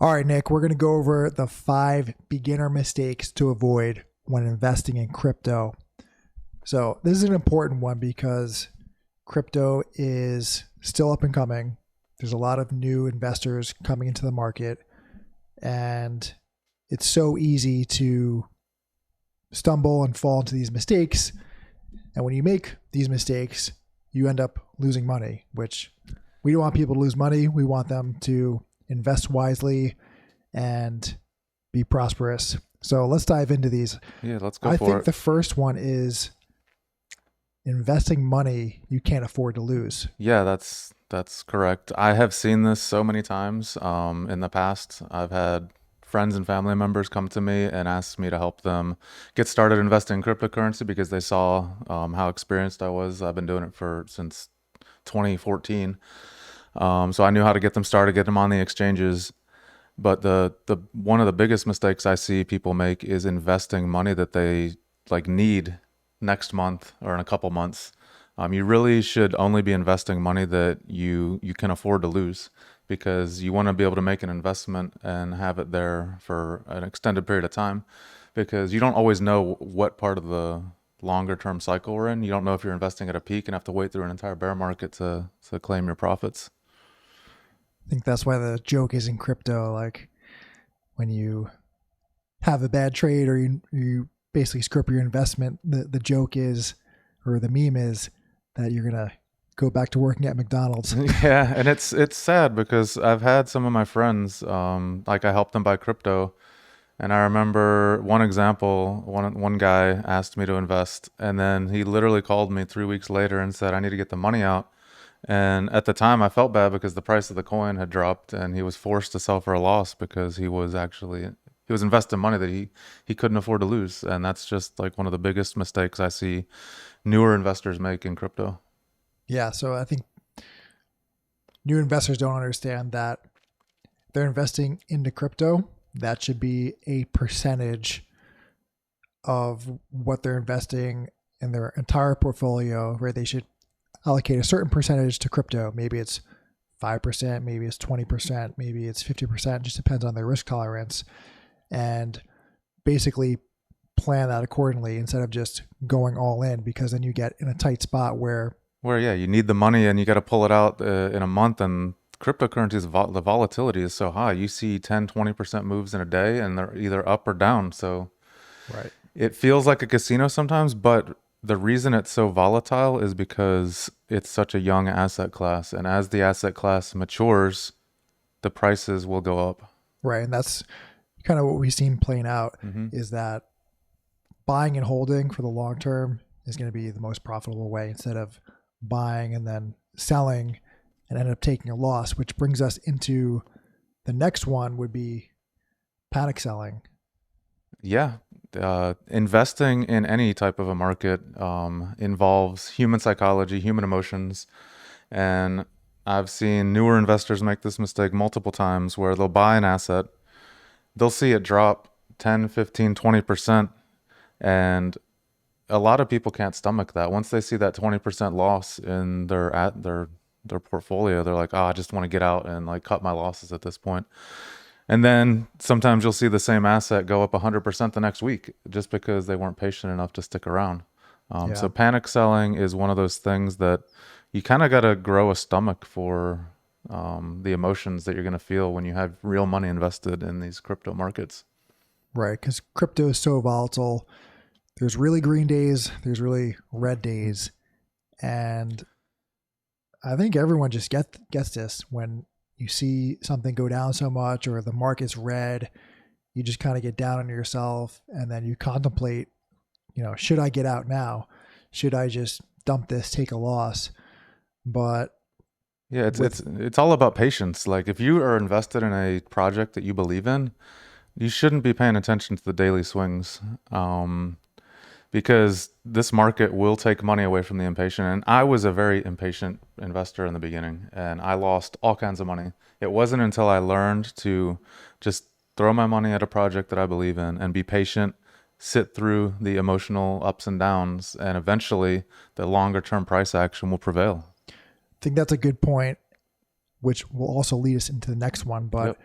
All right, Nick, we're going to go over the 5 beginner mistakes to avoid when investing in crypto. So, this is an important one because crypto is still up and coming. There's a lot of new investors coming into the market, and it's so easy to stumble and fall into these mistakes. And when you make these mistakes, you end up losing money, which we don't want people to lose money. We want them to invest wisely and be prosperous. So let's dive into these. Yeah, let's go I for think it. the first one is investing money you can't afford to lose. Yeah, that's correct. I have seen this so many times in the past. I've had friends and family members come to me and ask me to help them get started investing in cryptocurrency because they saw how experienced I was. I've been doing it since 2014. So I knew how to get them started, get them on the exchanges. But the one of the biggest mistakes I see people make is investing money that they need next month or in a couple months. You really should only be investing money that you can afford to lose, because you want to be able to make an investment and have it there for an extended period of time, because you don't always know what part of the longer term cycle we're in. You don't know if you're investing at a peak and have to wait through an entire bear market to claim your profits. I think that's why the joke is in crypto. Like when you have a bad trade or you basically screw up your investment, the joke is, or the meme is, that you're going to go back to working at McDonald's. Yeah, and it's sad because I've had some of my friends, I helped them buy crypto, and I remember one example. One guy asked me to invest, and then he literally called me 3 weeks later and said, "I need to get the money out." And at the time, I felt bad because the price of the coin had dropped, and he was forced to sell for a loss because he was investing money that he couldn't afford to lose, and that's just like one of the biggest mistakes I see newer investors make in crypto. Yeah, so I think new investors don't understand that they're investing into crypto. That should be a percentage of what they're investing in their entire portfolio, where they should allocate a certain percentage to crypto. Maybe it's 5%, maybe it's 20%, maybe it's 50%, just depends on their risk tolerance. And basically plan that accordingly instead of just going all in, because then you get in a tight spot where Yeah, you need the money and you got to pull it out in a month, and cryptocurrencies, the volatility is so high. You see 10-20% moves in a day, and they're either up or down. So right. it feels like a casino sometimes, but the reason it's so volatile is because it's such a young asset class. And as the asset class matures, the prices will go up. Right. And that's kind of what we've seen playing out, Hmm. is that buying and holding for the long term is going to be the most profitable way, instead of buying and then selling and end up taking a loss, which brings us into the next one, would be panic selling. Yeah. Investing in any type of a market involves human psychology, human emotions. And I've seen newer investors make this mistake multiple times where they'll buy an asset, they'll see it drop 10, 15, 20%. And a lot of people can't stomach that. Once they see that 20% loss in their portfolio, they're like, "Oh, I just want to get out and cut my losses at this point." And then sometimes you'll see the same asset go up 100% the next week just because they weren't patient enough to stick around. Yeah. So panic selling is one of those things that you kind of got to grow a stomach for, the emotions that you're going to feel when you have real money invested in these crypto markets. Right. Because crypto is so volatile. There's really green days, there's really red days. And I think everyone just gets this. When you see something go down so much or the market's red, you just kind of get down on yourself, and then you contemplate, should I get out now? Should I just dump this, take a loss? But Yeah, it's with it's it's all about patience. Like if you are invested in a project that you believe in, you shouldn't be paying attention to the daily swings. Because this market will take money away from the impatient. And I was a very impatient investor in the beginning, and I lost all kinds of money. It wasn't until I learned to just throw my money at a project that I believe in and be patient, sit through the emotional ups and downs, and eventually the longer term price action will prevail. I think that's a good point, which will also lead us into the next one. But Yep.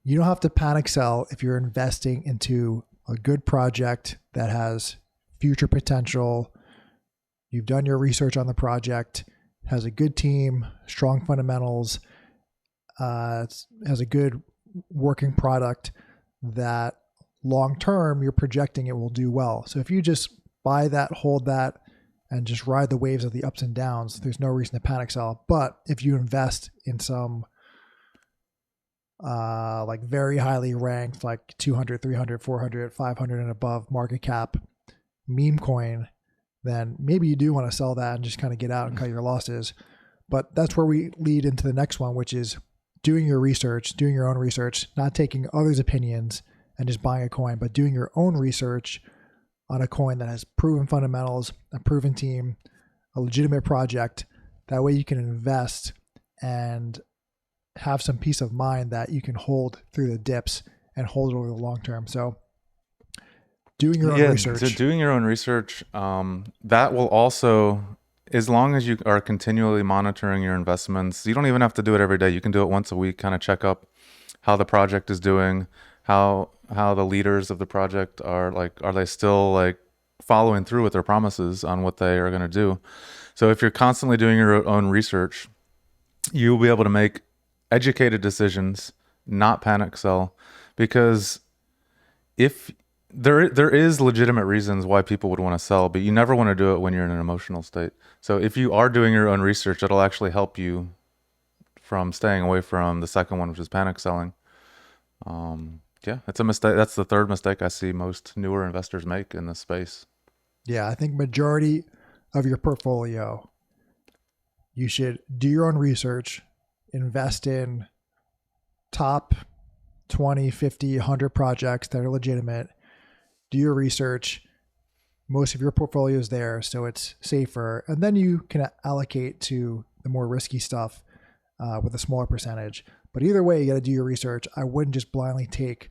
you don't have to panic sell if you're investing into a good project that has future potential. You've done your research on the project, has a good team, strong fundamentals, has a good working product that long term you're projecting it will do well. So if you just buy that, hold that, and just ride the waves of the ups and downs, there's no reason to panic sell. But if you invest in some like very highly ranked, like 200, 300, 400, 500 and above market cap meme coin, then maybe you do want to sell that and just kind of get out and cut your losses. But that's where we lead into the next one, which is doing your research, doing your own research, not taking others' opinions and just buying a coin, but doing your own research on a coin that has proven fundamentals, a proven team, a legitimate project. That way you can invest and have some peace of mind that you can hold through the dips and hold it over the long term. So doing your own research. So doing your own research, that will also, as long as you are continually monitoring your investments, you don't even have to do it every day. You can do it once a week, kind of check up how the project is doing, how the leaders of the project are they still like following through with their promises on what they are going to do. So if you're constantly doing your own research, you'll be able to make educated decisions, not panic sell, because if there is legitimate reasons why people would want to sell, but you never want to do it when you're in an emotional state. So if you are doing your own research, it'll actually help you from staying away from the second one, which is panic selling. Yeah, it's a mistake. That's the third mistake I see most newer investors make in this space. Yeah, I think majority of your portfolio, you should do your own research, invest in top 20, 50, 100 projects that are legitimate. Do your research. Most of your portfolio is there, so it's safer. And then you can allocate to the more risky stuff with a smaller percentage. But either way, you got to do your research. I wouldn't just blindly take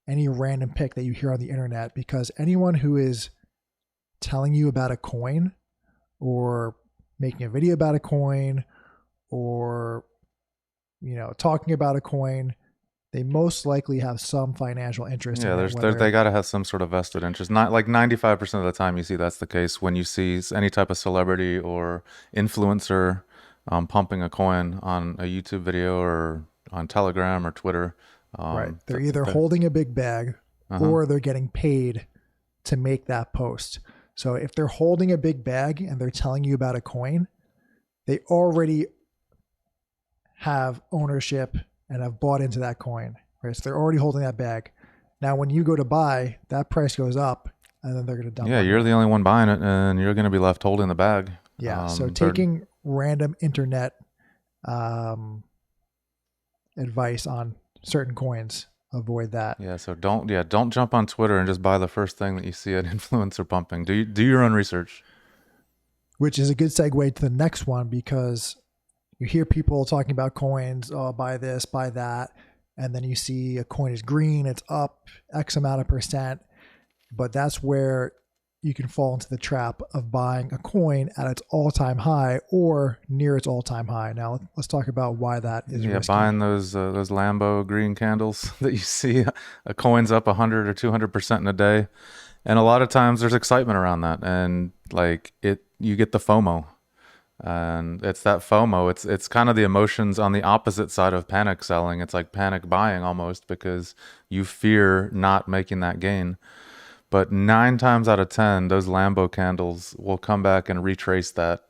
any random pick that you hear on the internet, because anyone who is telling you about a coin or making a video about a coin or, talking about a coin, they most likely have some financial interest in it. They got to have some sort of vested interest. Not like 95% of the time you see that's the case when you see any type of celebrity or influencer pumping a coin on a YouTube video or on Telegram or Twitter. Right. They're either holding a big bag or they're getting paid to make that post. So if they're holding a big bag and they're telling you about a coin, they already have ownership and have bought into that coin, right? So they're already holding that bag. Now, when you go to buy, that price goes up and then they're going to dump it. Yeah, you're the only one buying it and you're going to be left holding the bag. Yeah, so taking random internet advice on certain coins, avoid that. Yeah, so don't jump on Twitter and just buy the first thing that you see an influencer pumping. Do your own research. Which is a good segue to the next one, because you hear people talking about coins, oh, buy this, buy that, and then you see a coin is green, it's up X amount of percent, but that's where you can fall into the trap of buying a coin at its all-time high or near its all-time high. Now, let's talk about why that is risky. Buying those Lambo green candles that you see, a coin's up 100 or 200% in a day, and a lot of times there's excitement around that, and you get the FOMO, and it's that FOMO. It's kind of the emotions on the opposite side of panic selling. It's like panic buying almost, because you fear not making that gain. But 9 times out of 10, those Lambo candles will come back and retrace that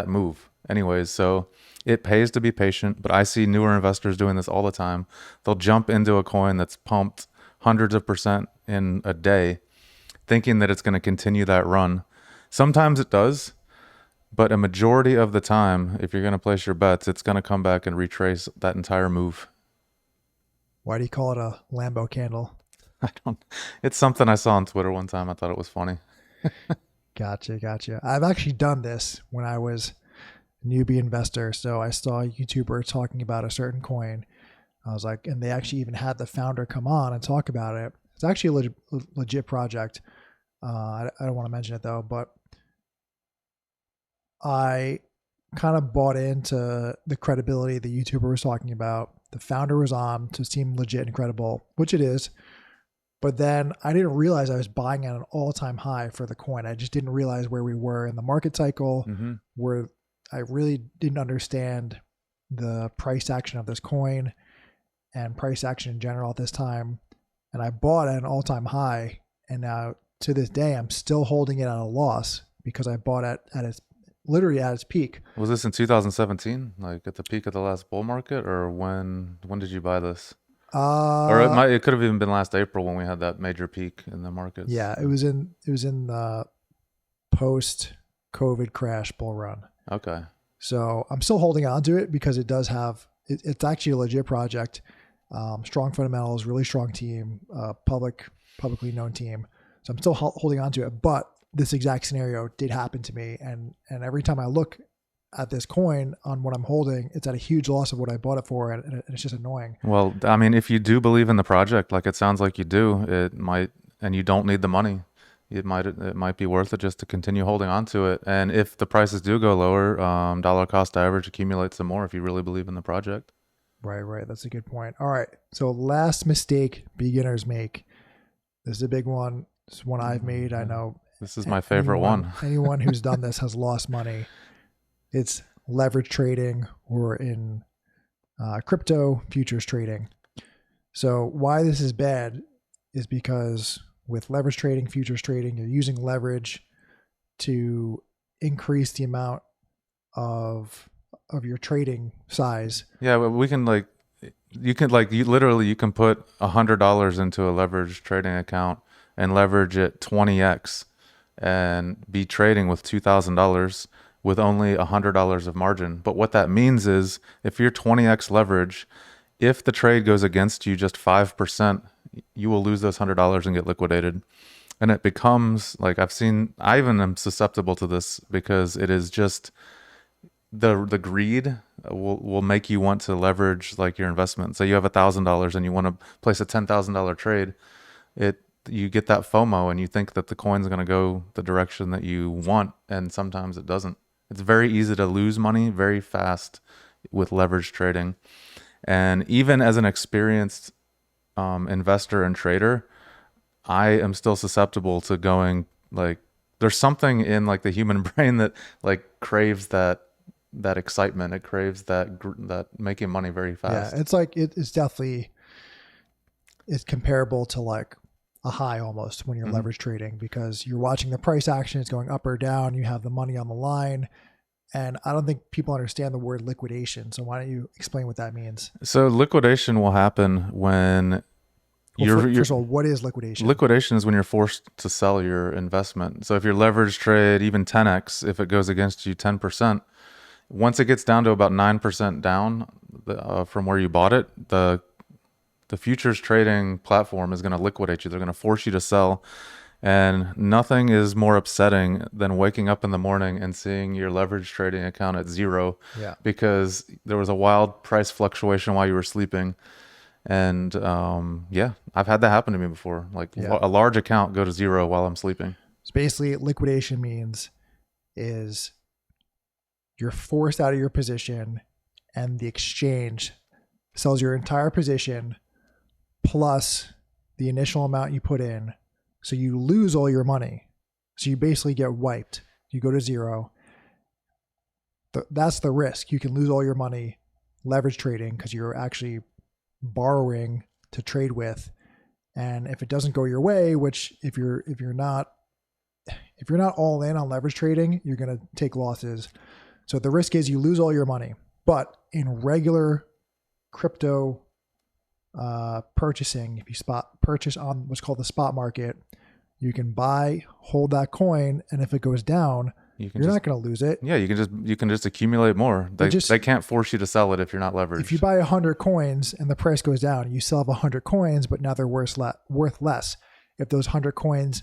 move. Anyways, so it pays to be patient, but I see newer investors doing this all the time. They'll jump into a coin that's pumped hundreds of percent in a day, thinking that it's going to continue that run. Sometimes it does, but a majority of the time, if you're going to place your bets, it's going to come back and retrace that entire move. Why do you call it a Lambo candle? It's something I saw on Twitter one time. I thought it was funny. Gotcha. I've actually done this when I was a newbie investor. So I saw a YouTuber talking about a certain coin. I was like, and they actually even had the founder come on and talk about it. It's actually a legit project. I don't want to mention it though, but I kind of bought into the credibility the YouTuber was talking about, The founder was on to seem legit and credible, which it is. But then I didn't realize I was buying at an all-time high for the coin. I just didn't realize where we were in the market cycle, where I really didn't understand the price action of this coin and price action in general at this time. And I bought at an all-time high. And now to this day, I'm still holding it at a loss because I bought at its literally at its peak. Was this in 2017, like at the peak of the last bull market, or when did you buy this? Or it could have even been last April when we had that major peak in the markets. Yeah, it was in the post-COVID crash bull run. Okay. So I'm still holding on to it because it does have it's actually a legit project, strong fundamentals, really strong team, publicly known team. So I'm still holding on to it. But this exact scenario did happen to me, and every time I look at this coin on what I'm holding, it's at a huge loss of what I bought it for, and it's just annoying. Well, I mean, if you do believe in the project, like it sounds like you do, it might, and you don't need the money, it might be worth it just to continue holding on to it. And if the prices do go lower, dollar cost average accumulates some more if you really believe in the project. Right. That's a good point. All right. So last mistake beginners make. This is a big one. It's one I've made. I know. This is my favorite one. Anyone who's done this has lost money. It's leverage trading, or in crypto futures trading. So why this is bad is because with leverage trading, futures trading, you're using leverage to increase the amount of your trading size. Yeah, well, we can you can put $100 into a leverage trading account and leverage it 20x and be trading with $2,000 with only $100 of margin. But what that means is if you're 20x leverage, if the trade goes against you just 5%, you will lose those $100 and get liquidated. And it becomes like I even am susceptible to this because it is just the greed will make you want to leverage like your investment. Say you have $1,000 and you want to place a $10,000 trade. You get that FOMO and you think that the coin's going to go the direction that you want, and sometimes it doesn't. It's very easy to lose money very fast with leverage trading. And even as an experienced investor and trader, I am still susceptible to going there's something in like the human brain that like craves that excitement. It craves that making money very fast. Yeah, it's like it's definitely comparable to like a high almost when you're leverage trading, because you're watching the price action, it's going up or down, you have the money on the line. And I don't think people understand the word liquidation. So why don't you explain what that means? So liquidation will happen when first of all, what is liquidation? Liquidation is when you're forced to sell your investment. So if your leverage trade, even 10x, if it goes against you 10%, once it gets down to about 9% down from where you bought it, the futures trading platform is going to liquidate you. They're going to force you to sell. And nothing is more upsetting than waking up in the morning and seeing your leverage trading account at zero, because there was a wild price fluctuation while you were sleeping. And I've had that happen to me before. A large account go to zero while I'm sleeping. So basically, liquidation means is you're forced out of your position, and the exchange sells your entire position plus the initial amount you put in. So you lose all your money. So you basically get wiped. You go to zero. That's the risk. You can lose all your money leverage trading because you're actually borrowing to trade with. And if it doesn't go your way, which if you're not all in on leverage trading, you're going to take losses. So the risk is you lose all your money. But in regular crypto purchasing, if you purchase on what's called the spot market, you can buy, hold that coin, and if it goes down, you're not going to lose it. Yeah, you can just accumulate more. They can't force you to sell it if you're not leveraged. If you buy 100 coins and the price goes down, you still have 100 coins, but now they're worth less. If those 100 coins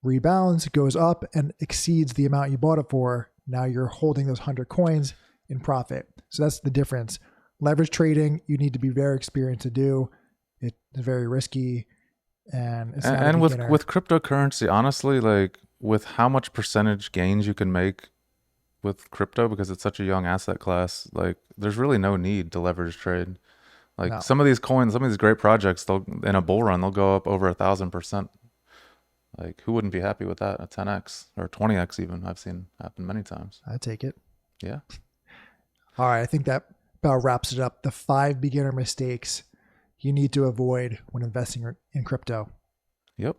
rebounds, goes up, and exceeds the amount you bought it for, now you're holding those 100 coins in profit. So that's the difference. Leverage trading, you need to be very experienced to do. It's very risky, and it's not a beginner. with cryptocurrency, honestly, like with how much percentage gains you can make with crypto, because it's such a young asset class, like there's really no need to leverage trade. Like No, some of these coins, some of these great projects, they'll in a bull run, they'll go up over 1,000%. Like who wouldn't be happy with that? A 10x or 20x even. I've seen happen many times. I take it. Yeah. All right, I think that about wraps it up. The 5 beginner mistakes you need to avoid when investing in crypto. Yep.